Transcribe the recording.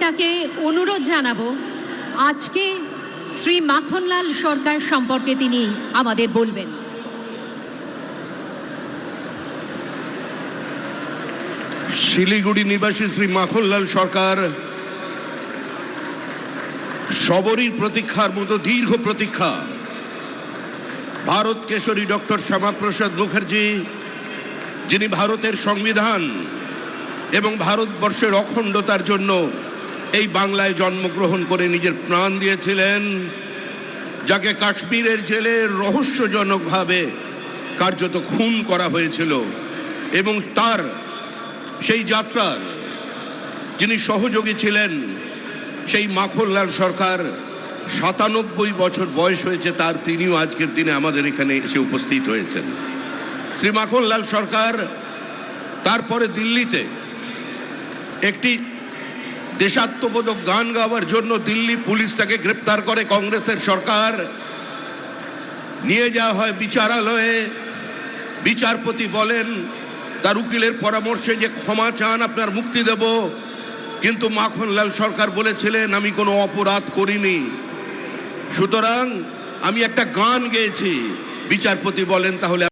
কবিতাকে অনুরোধ জানাবো আজকে শ্রী মাখনলাল সরকার সম্পর্কে তিনি আমাদের বলবেন। শিলিগুড়ি নিবাসী শ্রী মাখনলাল সরকার সবরীর প্রতীক্ষার মতো দীর্ঘ প্রতীক্ষা। ভারত কেশরী ডক্টর শ্যামাপ্রসাদ মুখার্জি, যিনি ভারতের সংবিধান এবং ভারতবর্ষের অখণ্ডতার জন্য এই বাংলায় জন্মগ্রহণ করে নিজের প্রাণ দিয়েছিলেন, যাকে কাশ্মীরের জেলে রহস্যজনকভাবে কার্যত খুন করা হয়েছিল, এবং তার সেই যাত্রার যিনি সহযোগী ছিলেন, সেই মাখনলাল সরকার ৯৭ বছর বয়স হয়েছে তার, তিনিও আজকের দিনে আমাদের এখানে এসে উপস্থিত হয়েছেন। শ্রী মাখনলাল সরকার তারপরে দিল্লিতে একটি দেশাত্মবোধক গান গাওয়ার জন্য দিল্লি পুলিশ তাকে গ্রেপ্তার করে। কংগ্রেসের সরকার নিয়ে যাওয়া হয় বিচারালয়ে। বিচারপতি বলেন তার উকিলের পরামর্শে যে ক্ষমা চান, আপনার মুক্তি দেব। কিন্তু মাখনলাল সরকার বলেছিলেন আমি কোনো অপরাধ করিনি, সুতরাং আমি একটা গান গেয়েছি। বিচারপতি বলেন তাহলে